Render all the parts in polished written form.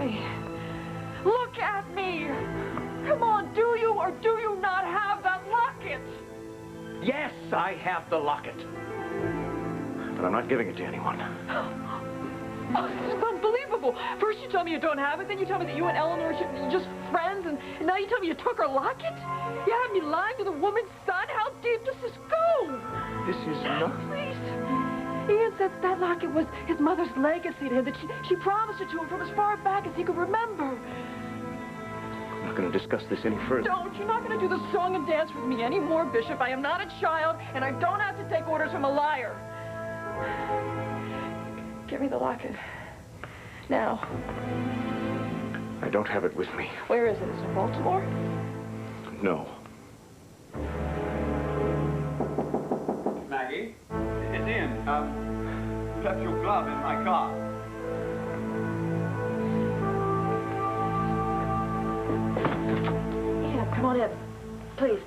me. Look at me. Come on, do you or do you not have that locket? Yes, I have the locket. But I'm not giving it to anyone. Oh, this is unbelievable. First you tell me you don't have it, then you tell me that you and Eleanor are just friends, and now you tell me you took her locket? You have me lying to the woman's son? How deep does this go? This is not... Please. Ian said that locket was his mother's legacy to him, that she promised it to him from as far back as he could remember. I'm not going to discuss this any further. Don't. You're not going to do the song and dance with me anymore, Bishop. I am not a child, and I don't have to take orders from a liar. Give me the locket. Now. I don't have it with me. Where is it? Is it in Baltimore? No. Maggie, it's Ian. Left your glove in my car. Ian, come on in. Please.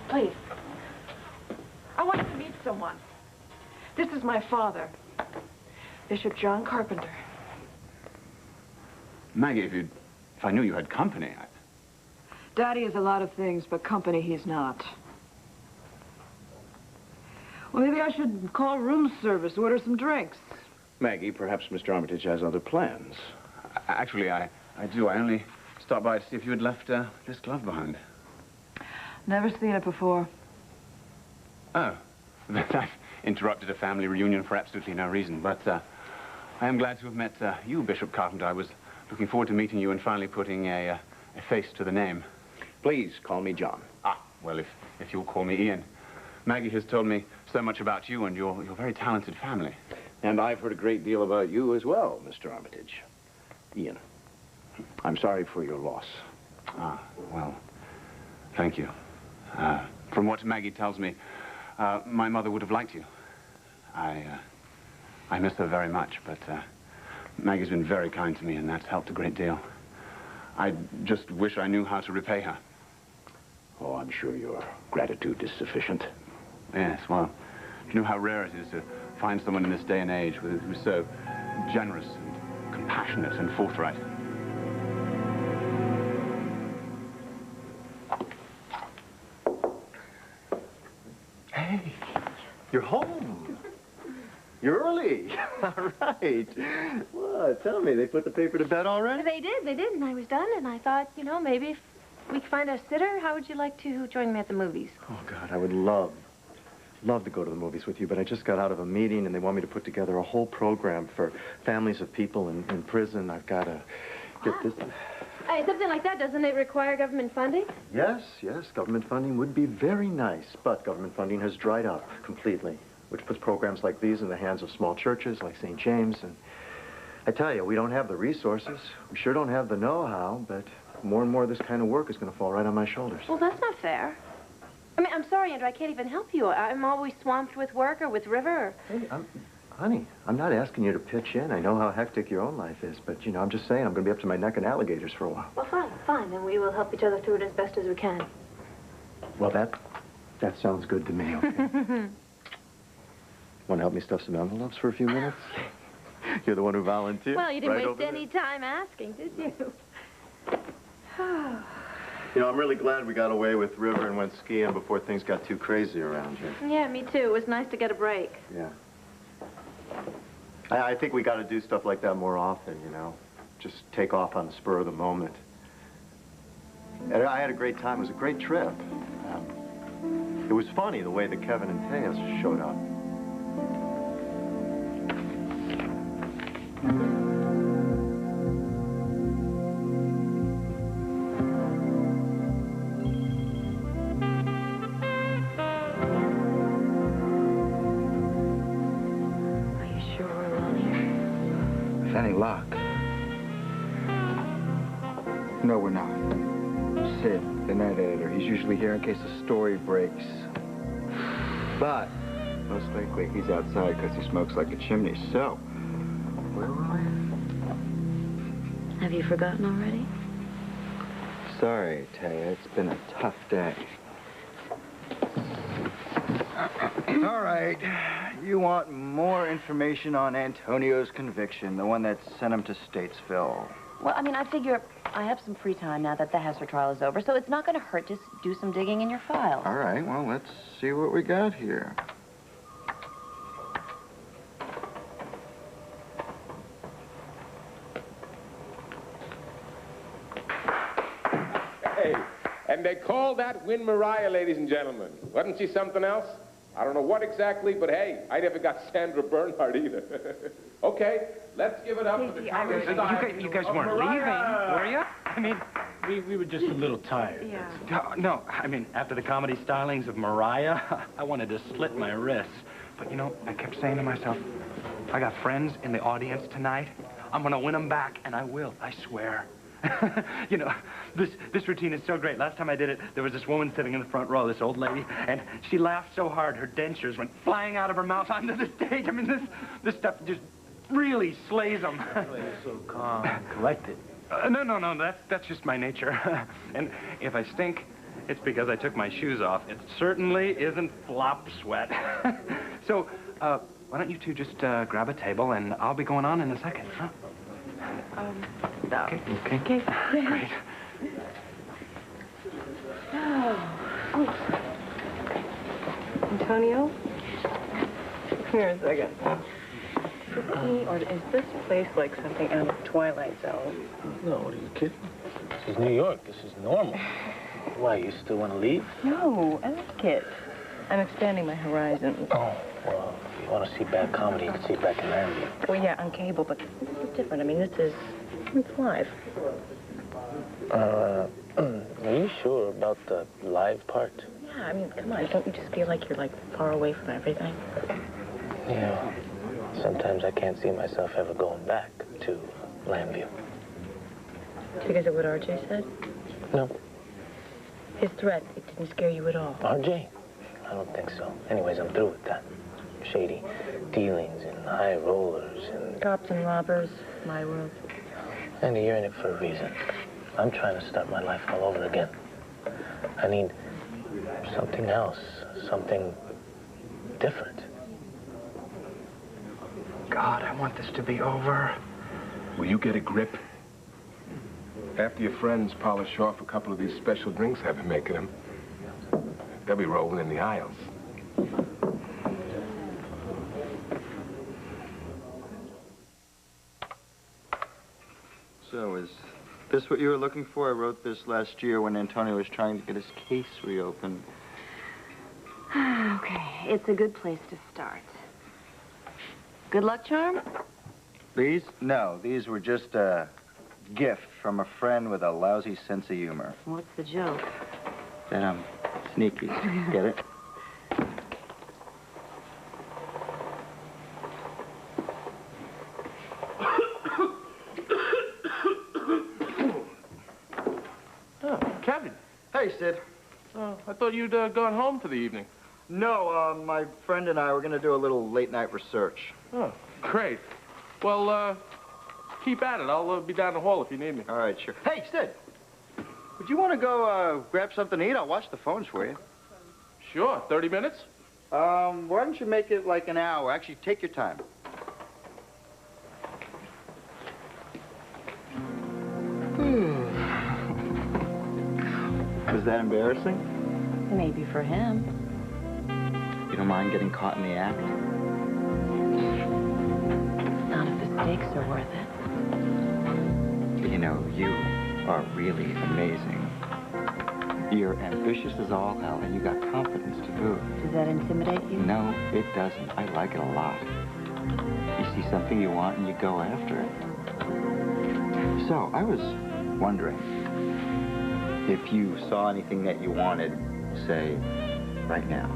Please. I want you to meet someone. This is my father, Bishop John Carpenter. Maggie, if I knew you had company, Daddy is a lot of things, but company he's not. Well, maybe I should call room service, order some drinks. Maggie, perhaps Mr. Armitage has other plans. Actually, I do. I only stopped by to see if you had left this glove behind. Never seen it before. Oh, I've interrupted a family reunion for absolutely no reason, but I am glad to have met you, Bishop Carpenter. I was looking forward to meeting you and finally putting a face to the name. Please call me John. Ah, well, if you'll call me Ian. Maggie has told me so much about you and your very talented family. And I've heard a great deal about you as well, Mr. Armitage. Ian, I'm sorry for your loss. Ah, well, thank you. From what Maggie tells me, my mother would have liked you. I miss her very much, but Maggie's been very kind to me, and that's helped a great deal. I just wish I knew how to repay her. Oh, I'm sure your gratitude is sufficient. Yes, well, do you know how rare it is to find someone in this day and age who's so generous and compassionate and forthright? Hey, you're home. You're early. All right. What? Tell me, they put the paper to bed already? They did, and I was done, and I thought, you know, maybe if we could find a sitter, how would you like to join me at the movies? Oh, God, I would love to go to the movies with you, but I just got out of a meeting, and they want me to put together a whole program for families of people in prison. I've got to get this... Something like that, doesn't it require government funding? Yes, government funding would be very nice, but government funding has dried up completely, which puts programs like these in the hands of small churches like St. James, and I tell you, we don't have the resources. We sure don't have the know-how, but more and more of this kind of work is going to fall right on my shoulders. Well, that's not fair. I mean, I'm sorry, Andrew, I can't even help you. I'm always swamped with work or with River. Hey, honey, I'm not asking you to pitch in. I know how hectic your own life is, but, you know, I'm just saying I'm going to be up to my neck in alligators for a while. Well, fine. Then we will help each other through it as best as we can. Well, that sounds good to me, okay? Want to help me stuff some envelopes for a few minutes? You're the one who volunteered. Well, you didn't right waste any time asking, did you? You know, I'm really glad we got away with River and went skiing before things got too crazy around here. Yeah, me too. It was nice to get a break. Yeah. I think we got to do stuff like that more often, you know. Just take off on the spur of the moment. And I had a great time. It was a great trip. It was funny the way that Kevin and Tejas showed up. Any luck? No, we're not. Sid, the night editor, he's usually here in case the story breaks. But most likely he's outside because he smokes like a chimney. So, where were we? Have you forgotten already? Sorry, Taya, it's been a tough day. All right. You want more information on Antonio's conviction, the one that sent him to Statesville. Well, I mean, I figure I have some free time now that the Hester trial is over, so it's not going to hurt to do some digging in your files. All right, well, let's see what we got here. Hey, and they call that Win Mariah, ladies and gentlemen. Wasn't she something else? I don't know what exactly, but hey, I never got Sandra Bernhardt either. Okay, let's give it up for the comedy star. You guys weren't leaving, were you? I mean, We were just a little tired. Yeah. no, I mean, after the comedy stylings of Mariah, I wanted to slit my wrists. But, you know, I kept saying to myself, I got friends in the audience tonight. I'm going to win them back, and I will, I swear. You know, this routine is so great. Last time I did it, there was this woman sitting in the front row, this old lady, and she laughed so hard her dentures went flying out of her mouth onto the stage. I mean, this stuff just really slays them. You're so calm and collected. No, that's just my nature. And if I stink, it's because I took my shoes off. It certainly isn't flop sweat. So, why don't you two just grab a table, and I'll be going on in a second, huh? No. Okay. Great. Antonio? Come here a second. Or is this place like something out of Twilight Zone? No, what are you kidding? This is New York. This is normal. Why, you still want to leave? No, I like it. I'm expanding my horizons. Oh, well, if you want to see bad comedy, you can see it back in Lambie. Well, yeah, on cable, but this is different. I mean, it's live. Are you sure about the live part? Yeah, I mean, come on. Don't you just feel like you're, like, far away from everything? Yeah. Sometimes I can't see myself ever going back to Lambview. Because of what RJ said? No. His threat, it didn't scare you at all. RJ? I don't think so. Anyways, I'm through with that. Shady dealings and high rollers and... Cops and robbers, my world. And you're in it for a reason. I'm trying to start my life all over again. I need something else, something different. God, I want this to be over. Will you get a grip? After your friends polish off a couple of these special drinks I've been making them, they'll be rolling in the aisles. So, is this what you were looking for? I wrote this last year when Antonio was trying to get his case reopened. Okay, it's a good place to start. Good luck charm? These? No, these were just a gift from a friend with a lousy sense of humor. What's the joke? That I'm sneaky. Get it? Oh, Kevin. Hey, Sid. I thought you'd gone home for the evening. No, my friend and I were going to do a little late-night research. Oh, great. Well, keep at it. I'll be down the hall if you need me. All right, sure. Hey, Sid. Would you want to go grab something to eat? I'll watch the phones for you. Sure. 30 minutes? Why don't you make it like an hour? Actually, take your time. Was that embarrassing? Maybe for him. You don't mind getting caught in the act? Not if the stakes are worth it. You know, you are really amazing. You're ambitious as all hell, and you got confidence to boot. Does that intimidate you? No, it doesn't. I like it a lot. You see something you want, and you go after it. So, I was wondering if you saw anything that you wanted, say, right now.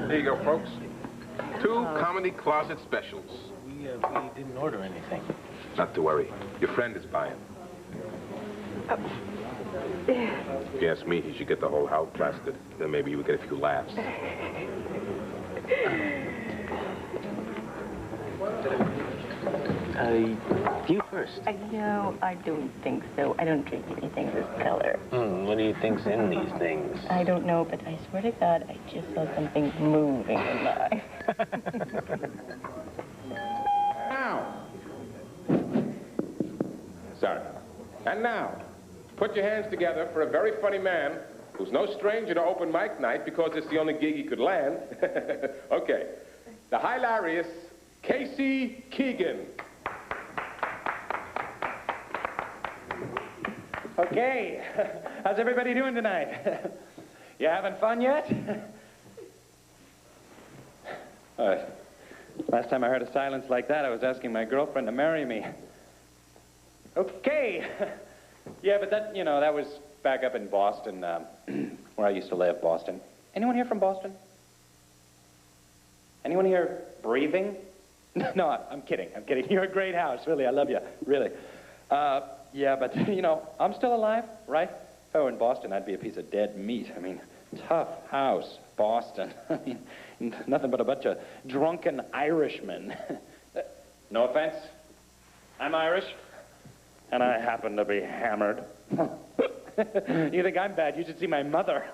There you go, folks. 2 comedy closet specials. We didn't order anything. Not to worry. Your friend is buying. If you ask me, he should get the whole house plastered. Then maybe you would get a few laughs. You first. No, I don't think so. I don't drink anything this color. What do you think's in these things? I don't know, but I swear to God, I just saw something moving in my... Now. Sorry. And now, put your hands together for a very funny man who's no stranger to open mic night because it's the only gig he could land. Okay. The hilarious Casey Keegan. Okay. How's everybody doing tonight? You having fun yet? Last time I heard a silence like that, I was asking my girlfriend to marry me. Okay. Yeah, but that, you know, that was back up in Boston, where I used to live, Boston. Anyone here from Boston? Anyone here breathing? No, I'm kidding. I'm kidding. You're a great house. Really, I love you. Really. Yeah, but, you know, I'm still alive, right? If I were in Boston, I'd be a piece of dead meat. I mean, tough house, Boston. I mean, nothing but a bunch of drunken Irishmen. No offense. I'm Irish, and I happen to be hammered. You think I'm bad? You should see my mother.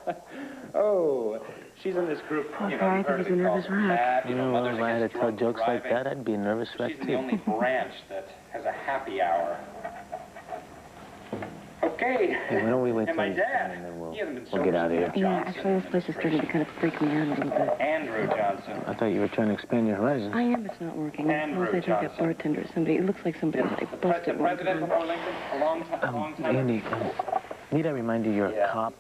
Oh, she's in this group. You know, I think he's a nervous wreck. You know, if I had to tell jokes like that, I'd be a nervous wreck, She's too. the only branch that has a happy hour. Okay. Hey, why don't we wait And till my he's dad, done, and then he hasn't been we'll get out of here. Yeah, actually, this place is starting to kind of freak me out a little bit. Andrew Johnson. I thought you were trying to expand your horizons. I am, it's not working. Andrew Unless I think that Johnson. bartender or somebody, it looks like somebody that I The busted one president time. before Lincoln, a long time. Andy, need I remind you you're Yeah. a cop?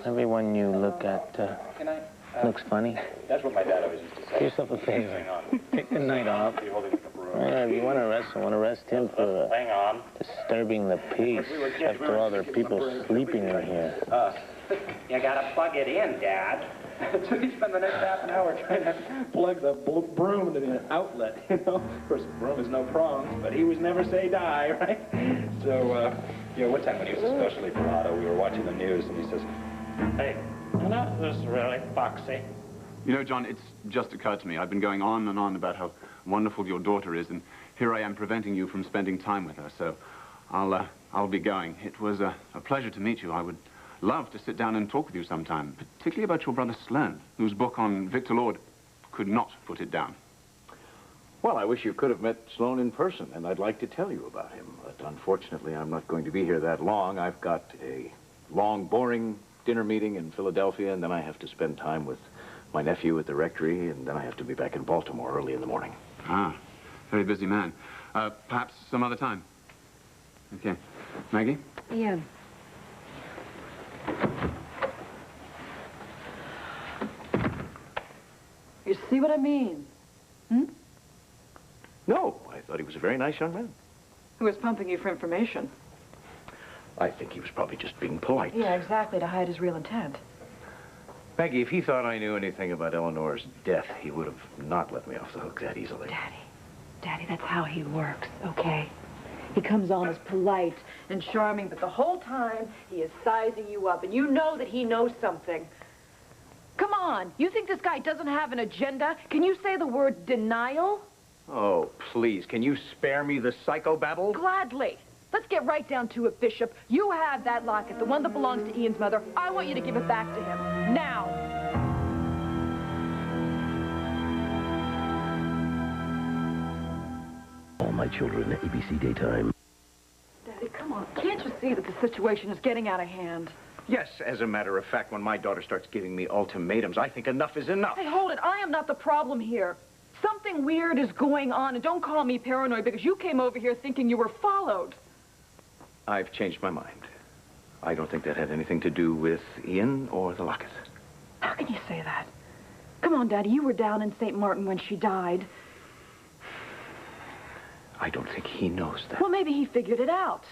Everyone you look at Can I? looks funny. That's what my dad always used to say. Do yourself a favor. Hang on. Take the night off. You're holding like a broom. If you want to arrest someone, arrest him for Hang on. disturbing the peace after all there are people sleeping in here. You gotta plug it in, Dad. So he spent the next half an hour trying to plug the broom into the outlet, you know? Of course, broom has no prongs, but he was never say die, right? So, you know, one time when he was especially bravado, we were watching the news, and he says, hey, you know, this is really foxy. You know, John, it's just occurred to me. I've been going on and on about how wonderful your daughter is, and here I am preventing you from spending time with her, so I'll be going. It was a pleasure to meet you. I would love to sit down and talk with you sometime, particularly about your brother Sloane, whose book on Victor Lord could not put it down. Well, I wish you could have met Sloane in person, and I'd like to tell you about him. But unfortunately, I'm not going to be here that long. I've got a long, boring dinner meeting in Philadelphia, and then I have to spend time with my nephew at the rectory, and then I have to be back in Baltimore early in the morning. Ah, very busy man. Perhaps some other time. Okay. Maggie? Yeah. You see what I mean? No, I thought he was a very nice young man. Who was pumping you for information? I think he was probably just being polite. Yeah, exactly, to hide his real intent. Maggie, if he thought I knew anything about Eleanor's death, he would have not let me off the hook that easily. Daddy, that's how he works, okay? He comes on as polite and charming, but the whole time he is sizing you up, and you know that he knows something. Come on, you think this guy doesn't have an agenda? Can you say the word denial? Oh, please, can you spare me the psychobabble? Gladly. Let's get right down to it, Bishop. You have that locket, the one that belongs to Ian's mother. I want you to give it back to him. Now. All my children, ABC Daytime. Daddy, come on. Can't you see that the situation is getting out of hand? Yes, as a matter of fact, when my daughter starts giving me ultimatums, I think enough is enough. Hey, hold it. I am not the problem here. Something weird is going on, and don't call me paranoid because you came over here thinking you were followed. I've changed my mind. I don't think that had anything to do with Ian or the locket. How can you say that? Come on, Daddy. You were down in St. Martin when she died. I don't think he knows that. Well, maybe he figured it out.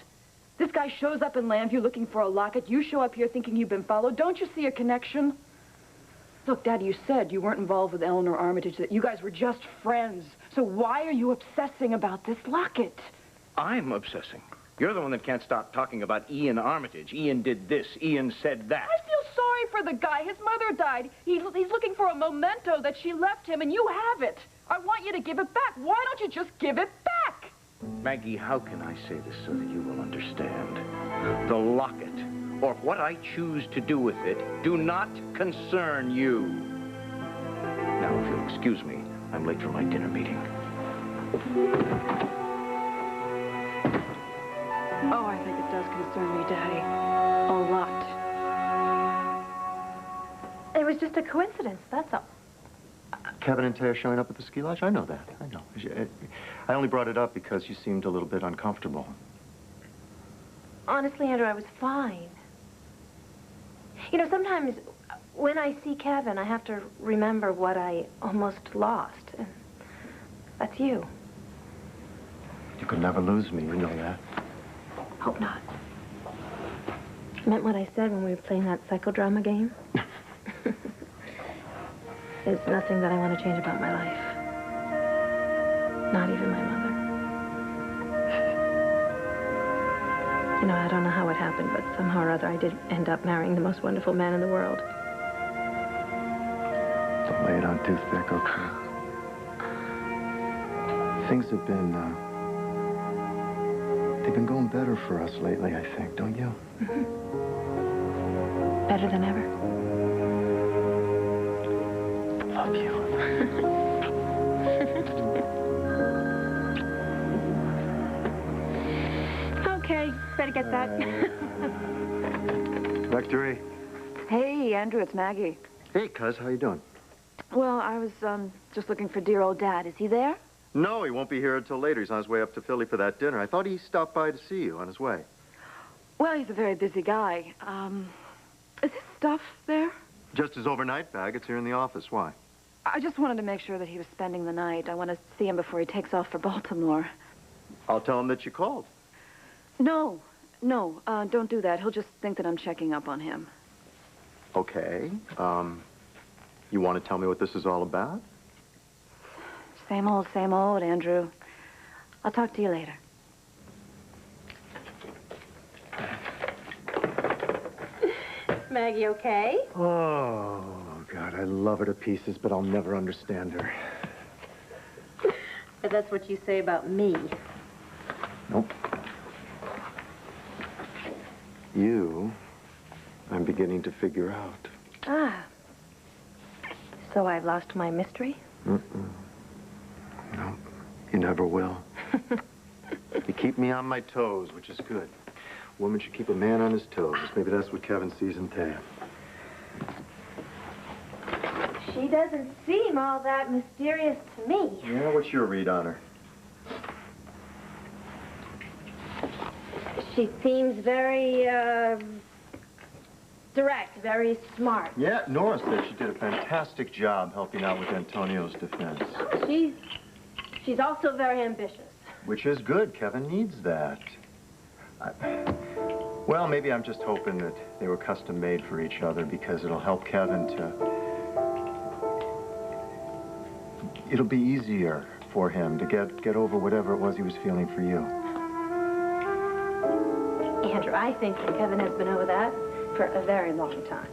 This guy shows up in Lambview looking for a locket. You show up here thinking you've been followed. Don't you see a connection? Look, Daddy, you said you weren't involved with Eleanor Armitage, that you guys were just friends. So why are you obsessing about this locket? I'm obsessing. You're the one that can't stop talking about Ian Armitage. Ian did this. Ian said that. I feel sorry for the guy. His mother died. He's looking for a memento that she left him, and you have it. I want you to give it back. Why don't you just give it back? Maggie, how can I say this so that you will understand? The locket, or what I choose to do with it, do not concern you. Now, if you'll excuse me, I'm late for my dinner meeting. Oh, I think it does concern me, Daddy. A lot. It was just a coincidence, that's all. Kevin and Tay are showing up at the ski lodge? I know that. I know. I only brought it up because you seemed a little bit uncomfortable. Honestly, Andrew, I was fine. You know, sometimes when I see Kevin, I have to remember what I almost lost. And that's you. You could never lose me, you know that. Hope not. I meant what I said when we were playing that psychodrama game. There's nothing that I want to change about my life. Not even my mother. You know, I don't know how it happened, but somehow or other I did end up marrying the most wonderful man in the world. Don't lay it on too thick, okay? Things have been, they've been going better for us lately, I think, don't you? Mm-hmm. Better than ever. Love you. Okay, better get that. Victory. Hey, Andrew, it's Maggie. Hey, cuz, how you doing? Well, I was just looking for dear old Dad. Is he there? No, he won't be here until later. He's on his way up to Philly for that dinner. I thought he stopped by to see you on his way. Well, he's a very busy guy. Is his stuff there? Just his overnight bag. It's here in the office. Why? I just wanted to make sure that he was spending the night. I want to see him before he takes off for Baltimore. I'll tell him that you called. No, don't do that. He'll just think that I'm checking up on him. Okay. You want to tell me what this is all about? Same old, Andrew. I'll talk to you later. Maggie, okay? Oh, God, I love her to pieces, but I'll never understand her. But that's what you say about me. Nope. You, I'm beginning to figure out. Ah. So I've lost my mystery? Mm-mm. No, you never will. You keep me on my toes, which is good. A woman should keep a man on his toes. Maybe that's what Kevin sees in Tay. She doesn't seem all that mysterious to me. Yeah, what's your read on her? She seems very, direct, very smart. Yeah, Nora said she did a fantastic job helping out with Antonio's defense. She's also very ambitious. Which is good. Kevin needs that. Well, maybe I'm just hoping that they were custom made for each other because it'll help Kevin to... It'll be easier for him to get over whatever it was he was feeling for you. Andrew, I think that Kevin has been over that for a very long time.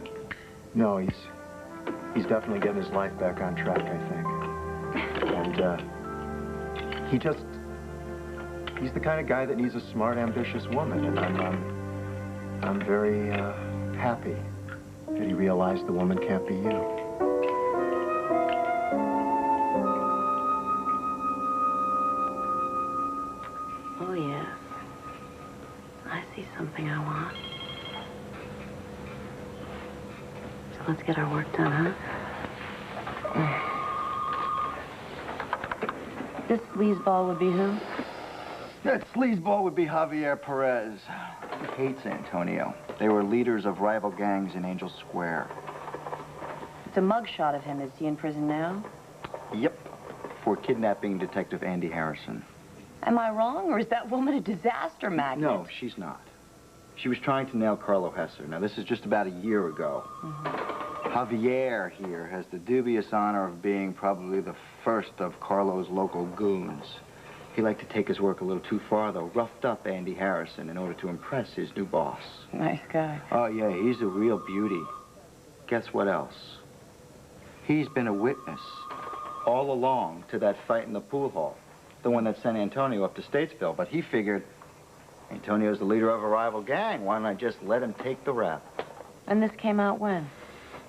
No, he's definitely getting his life back on track, I think. And, he's the kind of guy that needs a smart, ambitious woman, and I'm very, happy that he realized the woman can't be you. Oh, yes. I see something I want. So let's get our work done, huh? This sleazeball would be who? That sleazeball would be Javier Perez. He hates Antonio. They were leaders of rival gangs in Angel Square. It's a mugshot of him. Is he in prison now? Yep, for kidnapping Detective Andy Harrison. Am I wrong, or is that woman a disaster magnet? No, she's not. She was trying to nail Carlo Hesser. Now, this is just about a year ago. Javier here has the dubious honor of being probably the first of Carlo's local goons. He liked to take his work a little too far, though. Roughed up Andy Harrison in order to impress his new boss. Nice guy. Oh, yeah, he's a real beauty. Guess what else? He's been a witness all along to that fight in the pool hall. the one that sent Antonio up to Statesville, but he figured Antonio's the leader of a rival gang. Why don't I just let him take the rap? And this came out when?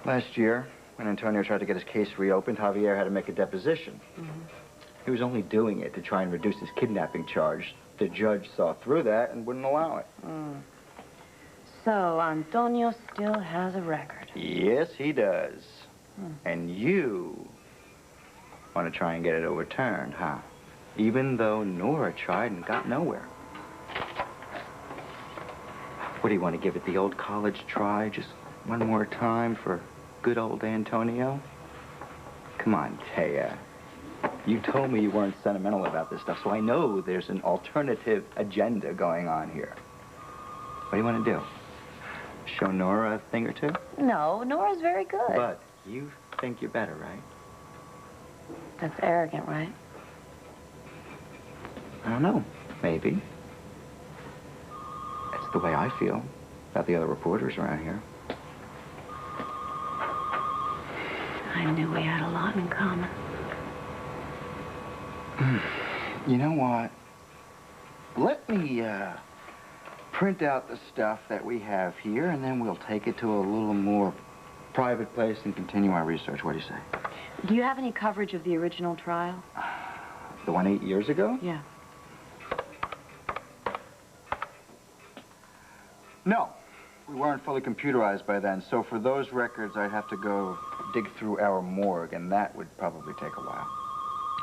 Last year, when Antonio tried to get his case reopened, Javier had to make a deposition. He was only doing it to try and reduce his kidnapping charge. The judge saw through that and wouldn't allow it. So, Antonio still has a record. Yes, he does. And you want to try and get it overturned, huh? Even though Nora tried and got nowhere. What, do you want to give it the old college try just one more time for good old Antonio? Come on, Taya. You told me you weren't sentimental about this stuff, so I know there's an alternative agenda going on here. What do you want to do? Show Nora a thing or two? No, Nora's very good. But you think you're better, right? That's arrogant, right? I don't know. Maybe. That's the way I feel about the other reporters around here. I knew we had a lot in common. You know what? Let me, print out the stuff that we have here, and then we'll take it to a little more private place and continue our research. What do you say? Do you have any coverage of the original trial? The one 8 years ago? Yeah. No. We weren't fully computerized by then, so for those records, I'd have to go dig through our morgue, and that would probably take a while.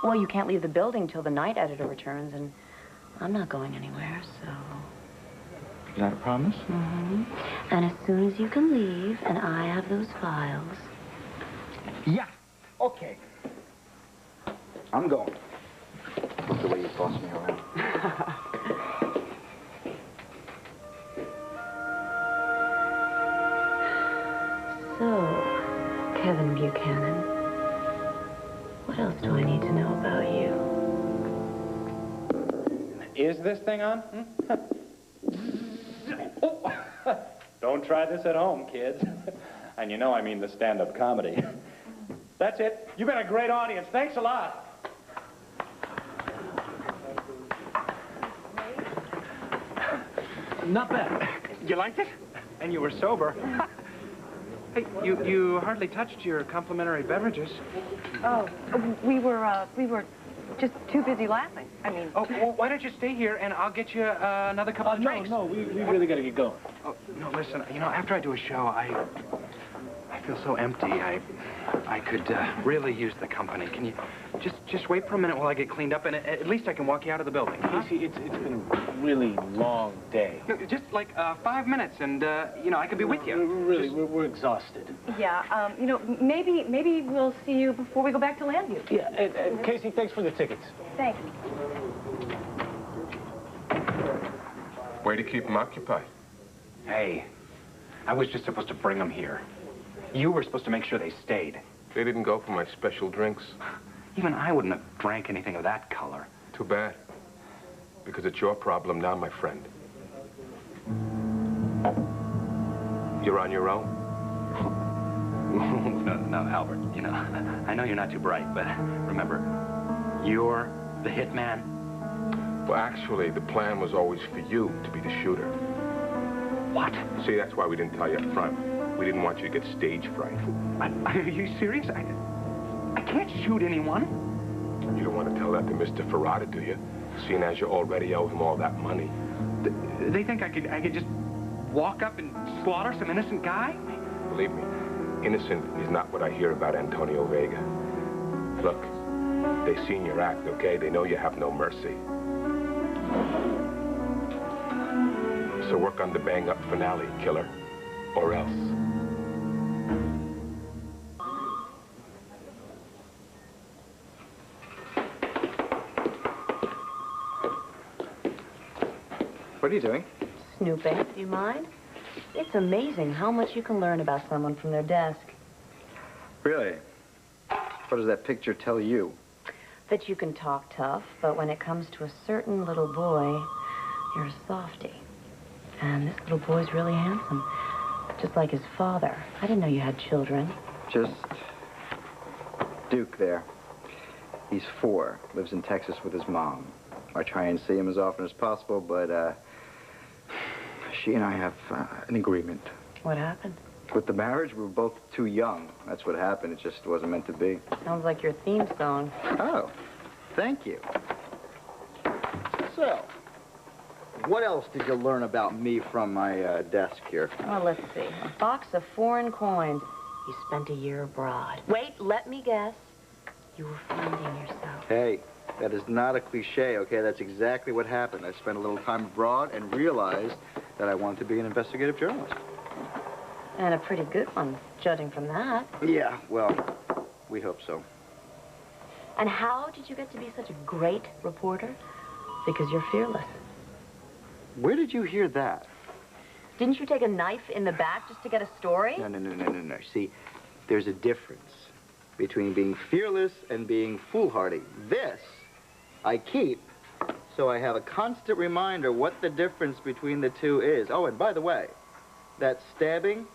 Well, you can't leave the building till the night editor returns, and I'm not going anywhere, so... Is that a promise? And as soon as you can leave, and I have those files... Yeah. Okay. I'm going. Look the way you boss me around. So, Kevin Buchanan, what else do I need to know about you? Is this thing on? Don't try this at home, kids. And you know I mean the stand-up comedy. That's it. You've been a great audience. Thanks a lot. Not bad. You liked it? And you were sober. Hey, you hardly touched your complimentary beverages. Oh, we were just too busy laughing. I mean... Oh, well, why don't you stay here, and I'll get you another couple of drinks. No, we really got to get going. Oh, no, listen, you know, after I do a show, I feel so empty. I could really use the company. Can you just wait for a minute while I get cleaned up, and at least I can walk you out of the building, huh? Casey, it's been a really long day. No, just like 5 minutes, and, you know, I could be with you. Really, we're exhausted. Yeah, you know, maybe we'll see you before we go back to Landview. Yeah, and Casey, thanks for the tickets. Thanks. Way to keep them occupied. Hey, I was just supposed to bring them here. You were supposed to make sure they stayed. They didn't go for my special drinks. Even I wouldn't have drank anything of that color. Too bad. Because it's your problem now, my friend. You're on your own? No, Albert, you know, I know you're not too bright, but remember, you're the hitman. Well, actually, the plan was always for you to be the shooter. What? See, that's why we didn't tell you up front. We didn't want you to get stage fright. Are you serious? I can't shoot anyone. You don't want to tell that to Mr. Ferrata, do you? Seeing as you already owe him all that money. They think I could just walk up and slaughter some innocent guy? Believe me, innocent is not what I hear about Antonio Vega. Look, they've seen your act, okay? They know you have no mercy. So work on the bang-up finale, killer. Or else. What are you doing? Snooping. Do you mind? It's amazing how much you can learn about someone from their desk. Really? What does that picture tell you? That you can talk tough, but when it comes to a certain little boy, you're a softy. And this little boy's really handsome. Just like his father. I didn't know you had children. Just Duke there. He's 4, lives in Texas with his mom. I try and see him as often as possible, but she and I have an agreement. What happened? With the marriage, we were both too young. That's what happened. It just wasn't meant to be. Sounds like your theme song. Oh, thank you. So, what else did you learn about me from my desk here? Well, let's see. A box of foreign coins. You spent a year abroad. Wait, let me guess. You were finding yourself. Hey, that is not a cliche, okay? That's exactly what happened. I spent a little time abroad and realized that I wanted to be an investigative journalist. And a pretty good one, judging from that. Yeah, well, we hope so. And how did you get to be such a great reporter? Because you're fearless. Where did you hear that? Didn't you take a knife in the back just to get a story? No. See, there's a difference between being fearless and being foolhardy. This I keep so I have a constant reminder what the difference between the two is. Oh, and by the way, that stabbing,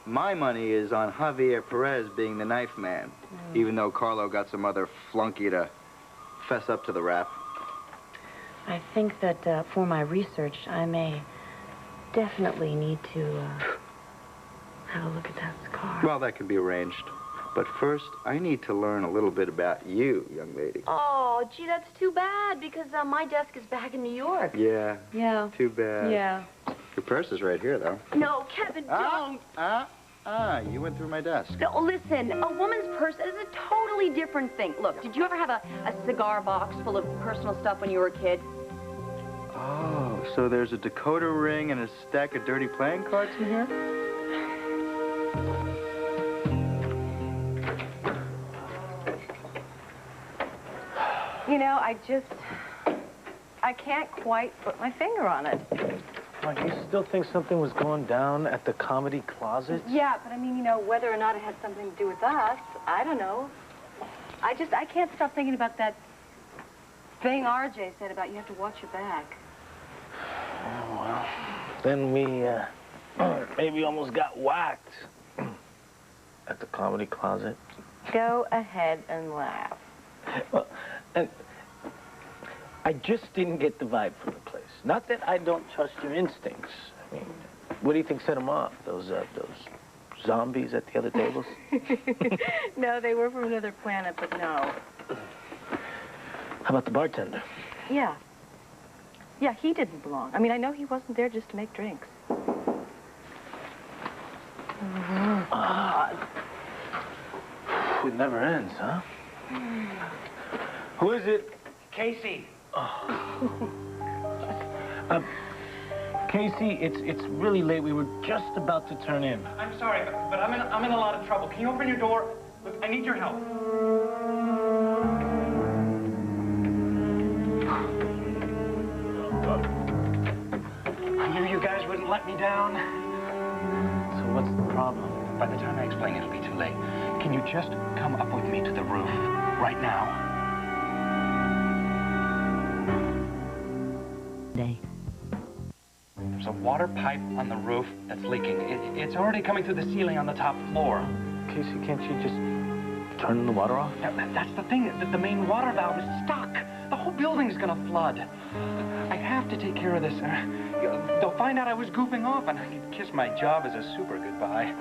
my money is on Javier Perez being the knife man, even though Carlo got some other flunky to fess up to the rap. I think that for my research, I may definitely need to have a look at that scar. Well, that can be arranged. But first, I need to learn a little bit about you, young lady. Oh, gee, that's too bad, because my desk is back in New York. Yeah. Yeah. Too bad. Yeah. Your purse is right here, though. No, Kevin, don't. You went through my desk. No, listen, a woman's purse is a totally different thing. Look, did you ever have a cigar box full of personal stuff when you were a kid? Oh, so there's a decoder ring and a stack of dirty playing cards in here? You know, I can't quite put my finger on it. Well, you still think something was going down at the comedy closet? Yeah, but I mean, you know, whether or not it had something to do with us, I don't know. I can't stop thinking about that thing RJ said about you have to watch your back. Oh, well, then we, maybe almost got whacked at the comedy closet. Go ahead and laugh. Well, and I just didn't get the vibe from the place. Not that I don't trust your instincts. I mean, what do you think set them off? Those zombies at the other tables? No, they were from another planet, but no. How about the bartender? Yeah. Yeah, he didn't belong. I mean, I know he wasn't there just to make drinks. It never ends, huh? Who is it? Casey. Casey, it's really late. We were just about to turn in. I'm sorry, but I'm in a lot of trouble. Can you open your door? Look, I need your help. I knew you guys wouldn't let me down. So what's the problem? By the time I explain, it'll be too late. Can you just come up with me to the roof right now? There's a water pipe on the roof that's leaking. It's already coming through the ceiling on the top floor. Casey, can't you just turn the water off? That's the thing. The main water valve is stuck. The whole building's gonna flood. I have to take care of this. They'll find out I was goofing off, and I'd kiss my job as a super goodbye.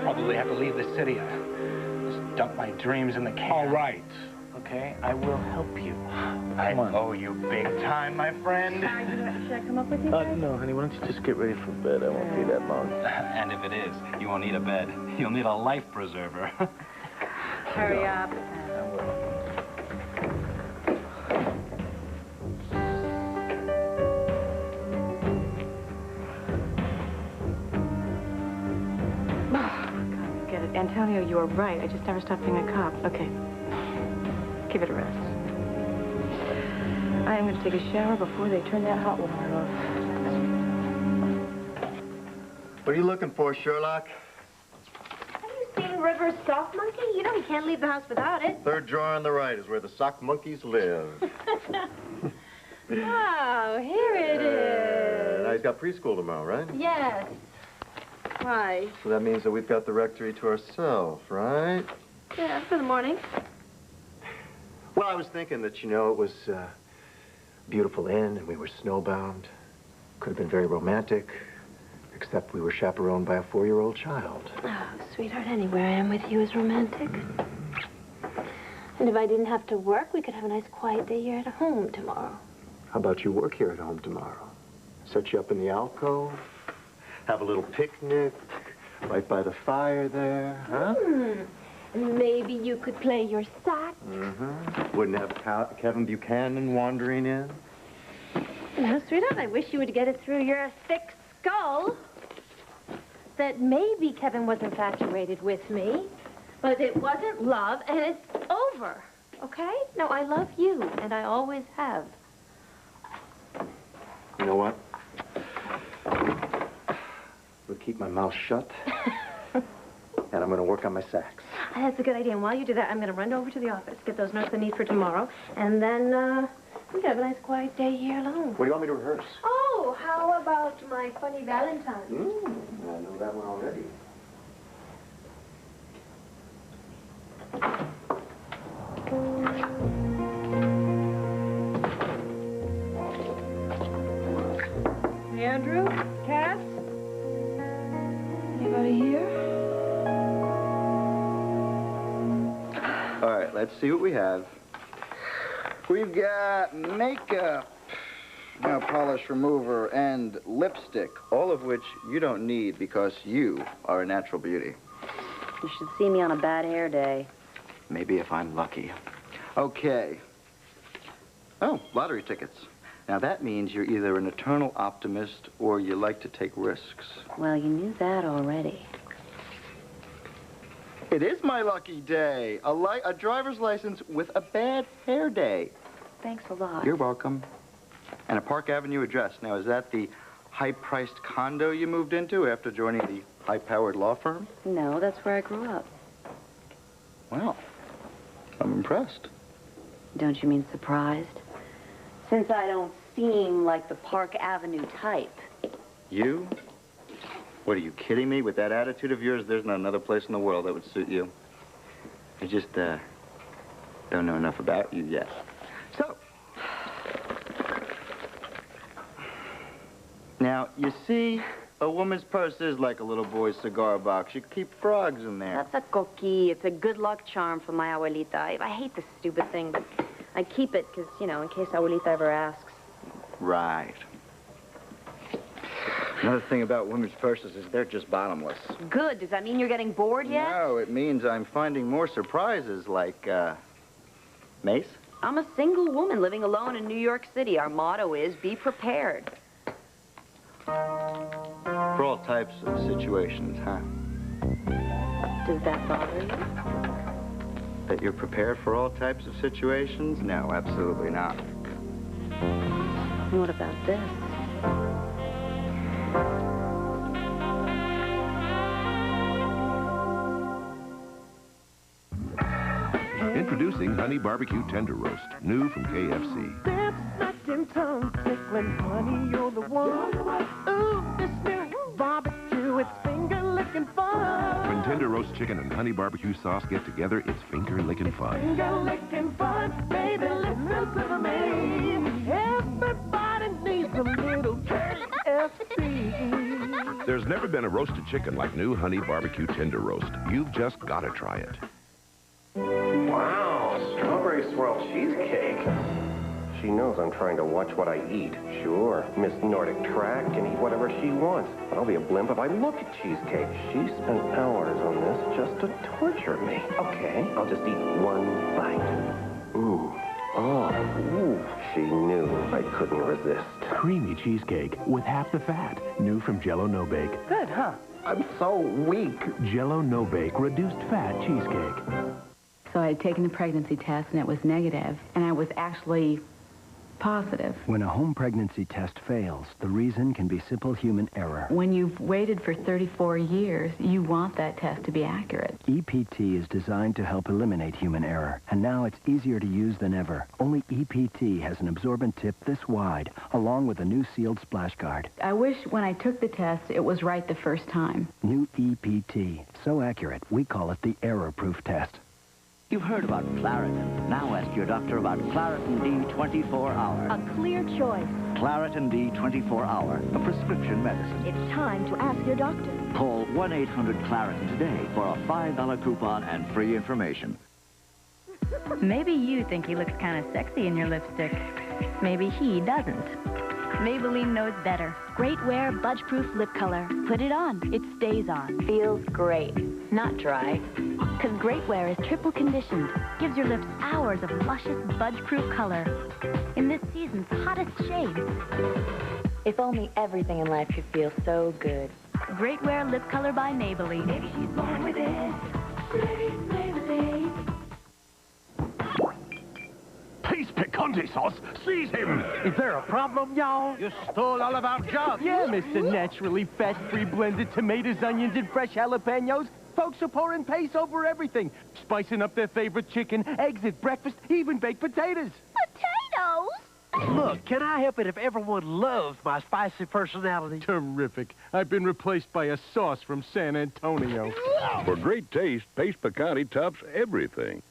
Probably have to leave the city. Just dump my dreams in the can. All right. Okay, I will help you. I owe you big time, my friend. Should I come up with you? No, honey, why don't you just get ready for bed? I won't be that long. And if it is, you won't need a bed. You'll need a life preserver. Hurry up. I will. Get it. Antonio, you are right. I just never stopped being a cop. Okay. Give it a rest. I am going to take a shower before they turn that hot water off. What are you looking for, Sherlock? Have you seen River's sock monkey? You know he can't leave the house without it. Third drawer on the right is where the sock monkeys live. Oh, here it is. Now he's got preschool tomorrow, right? Yes. Why? So that means that we've got the rectory to ourselves, right? Yeah, for the morning. Well, I was thinking that, you know, it was a beautiful inn and we were snowbound. Could have been very romantic, except we were chaperoned by a 4-year-old child. Oh, sweetheart, anywhere I am with you is romantic. And if I didn't have to work, we could have a nice quiet day here at home tomorrow. How about you work here at home tomorrow? Set you up in the alcove, have a little picnic right by the fire there, huh? And maybe you could play your sax. Wouldn't have Kevin Buchanan wandering in. No, sweetheart, I wish you would get it through your thick skull that maybe Kevin was infatuated with me, but it wasn't love, and it's over, okay? No, I love you, and I always have. You know what? I'll keep my mouth shut, and I'm going to work on my sax. That's a good idea, and while you do that, I'm going to run over to the office, get those notes I need for tomorrow, and then, we can have a nice quiet day here alone. What do you want me to rehearse? Oh, how about my funny Valentine? I know that one already. Andrew? Cass? Anybody here? All right, let's see what we have. We've got makeup, nail polish remover, and lipstick, all of which you don't need because you are a natural beauty. You should see me on a bad hair day. Maybe if I'm lucky. Okay. Oh, lottery tickets. Now, that means you're either an eternal optimist or you like to take risks. Well, you knew that already. It is my lucky day. A driver's license with a bad hair day. Thanks a lot. You're welcome. And a Park Avenue address. Now, is that the high-priced condo you moved into after joining the high-powered law firm? No, that's where I grew up. Well, I'm impressed. Don't you mean surprised? Since I don't seem like the Park Avenue type. You? What, are you kidding me? With that attitude of yours, there's not another place in the world that would suit you. I just, don't know enough about you yet. So, now, you see, a woman's purse is like a little boy's cigar box. You keep frogs in there. That's a coquille. It's a good luck charm for my abuelita. I hate this stupid thing, but I keep it because, you know, in case abuelita ever asks. Right. Another thing about women's purses is they're just bottomless. Good. Does that mean you're getting bored yet? No, it means I'm finding more surprises like, Mace? I'm a single woman living alone in New York City. Our motto is, be prepared. For all types of situations, huh? Does that bother you? That you're prepared for all types of situations? No, absolutely not. What about this? Introducing Honey Barbecue Tender Roast, new from KFC. Honey, you're the one. Ooh, this new barbecue, it's finger-licking fun. When tender roast chicken and honey barbecue sauce get together, it's finger-licking fun. Finger-licking fun, baby, listen to me. Everybody needs a little KFC. There's never been a roasted chicken like new Honey Barbecue Tender Roast. You've just got to try it. Wow, strawberry swirl cheesecake. She knows I'm trying to watch what I eat. Sure, Miss Nordic Track can eat whatever she wants. But I'll be a blimp if I look at cheesecake. She spent hours on this just to torture me. Okay, I'll just eat one bite. Ooh. Oh, ooh. She knew I couldn't resist. Creamy cheesecake with half the fat. New from Jell-O No Bake. Good, huh? I'm so weak. Jell-O No Bake reduced fat cheesecake. So I had taken the pregnancy test and it was negative, and I was actually positive. When a home pregnancy test fails, the reason can be simple human error. When you've waited for 34 years, you want that test to be accurate. EPT is designed to help eliminate human error, and now it's easier to use than ever. Only EPT has an absorbent tip this wide, along with a new sealed splash guard. I wish when I took the test, it was right the first time. New EPT. So accurate, we call it the error-proof test. You've heard about Claritin. Now ask your doctor about Claritin D 24 Hour. A clear choice. Claritin D 24 Hour, a prescription medicine. It's time to ask your doctor. Call 1-800-CLARITIN today for a $5 coupon and free information. Maybe you think he looks kind of sexy in your lipstick. Maybe he doesn't. Maybelline knows better. Great Wear Budge-Proof Lip Color. Put it on. It stays on. Feels great. Not dry. Because Great Wear is triple conditioned. Gives your lips hours of luscious budge-proof color. In this season's hottest shades. If only everything in life could feel so good. Great Wear Lip Color by Maybelline. Maybe she's born with it. Great Maybelline. Peace picante sauce, seize him! Is there a problem, y'all? You stole all of our jobs! Yeah, Mr. Naturally Fat-Free Blended Tomatoes, Onions, and Fresh Jalapenos. Folks are pouring paste over everything, spicing up their favorite chicken, eggs at breakfast, even baked potatoes. Potatoes? Look, can I help it if everyone loves my spicy personality? Terrific. I've been replaced by a sauce from San Antonio. For great taste, Pace Picante tops everything.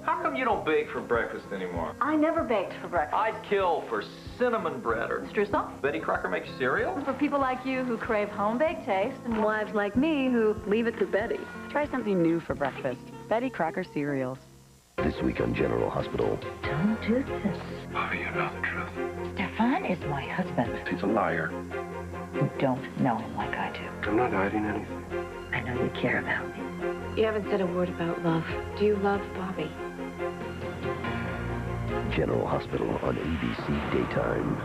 How come you don't bake for breakfast anymore? I never baked for breakfast. I'd kill for cinnamon bread or Streusel? Betty Crocker makes cereal. For people like you who crave home-baked taste and wives like me who leave it to Betty. Try something new for breakfast. Betty Crocker cereals. This week on General Hospital. Don't do this. Bobby, you know the truth. Stefan is my husband. He's a liar. You don't know him like I do. I'm not hiding anything. I know you care about me. You haven't said a word about love. Do you love Bobby? General Hospital on ABC Daytime.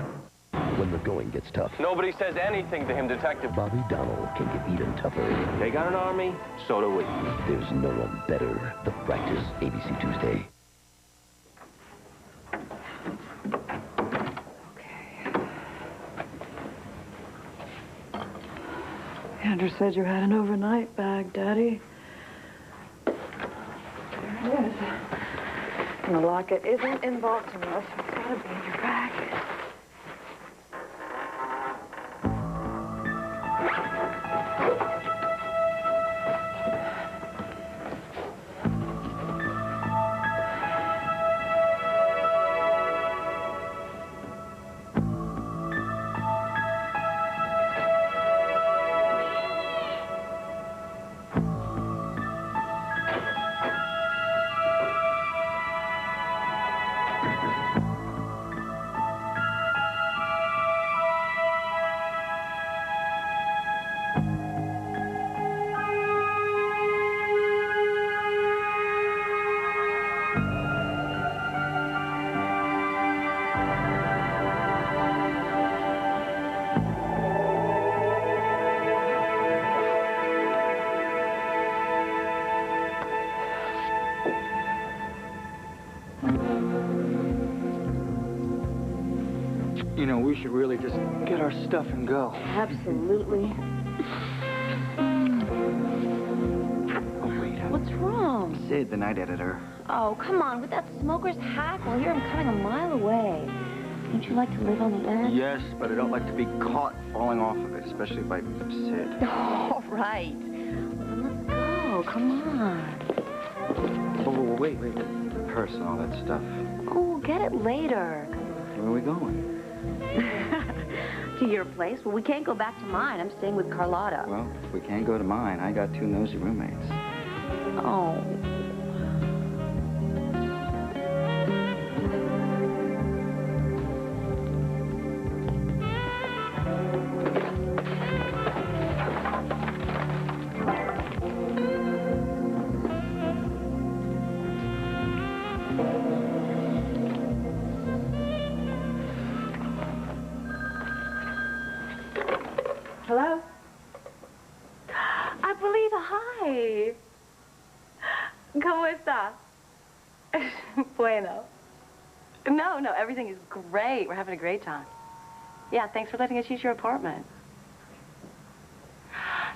When the going gets tough, Nobody says anything to him, Detective. Bobby Donnell can get even tougher. They got an army, so do we. There's no one better. The Practice, ABC Tuesday. Andrew said you had an overnight bag, Daddy. There it is. And the locket isn't in Baltimore, so it's gotta be in your bag. You know, we should really just get our stuff and go. Absolutely. What's wrong? Sid, the night editor. Oh, come on. With that smoker's hat, we'll hear him coming a mile away. Don't you like to live on the edge? Yes, but I don't like to be caught falling off of it, especially by Sid. All right. Well, then let's go. Come on. Oh, wait. Purse and all that stuff. Oh, we'll get it later. Where are we going? To your place? Well, we can't go back to mine. I'm staying with Carlotta. Well, if we can't go to mine, I got 2 nosy roommates. Oh. Hello? Abuelita, hi. ¿Cómo está? Bueno. No, everything is great. We're having a great time. Yeah, thanks for letting us use your apartment.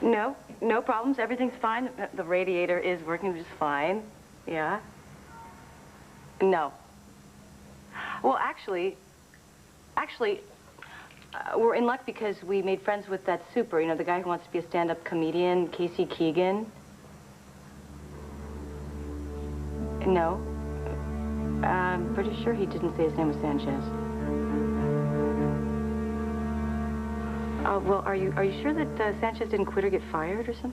No problems. Everything's fine. The radiator is working just fine. Yeah. No. Well, actually, we're in luck because we made friends with that super, you know, the guy who wants to be a stand-up comedian, Casey Keegan. No. I'm pretty sure he didn't say his name was Sanchez. Well, are you sure that Sanchez didn't quit or get fired or something?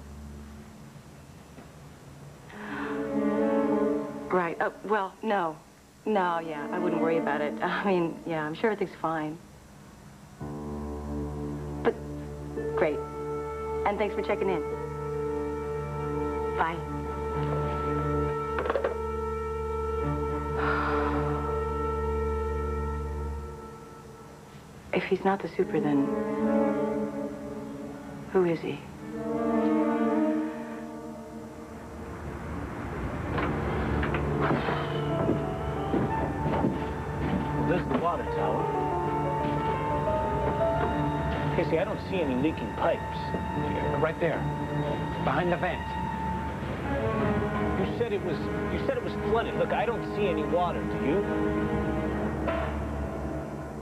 Right. Well, no. No, yeah, I wouldn't worry about it. I mean, yeah, I'm sure everything's fine. But, great. And thanks for checking in. Bye. If he's not the super, then who is he? Well, there's the water tower. Casey, I don't see any leaking pipes. Right there, behind the vent. You said it was flooded. Look, I don't see any water, do you?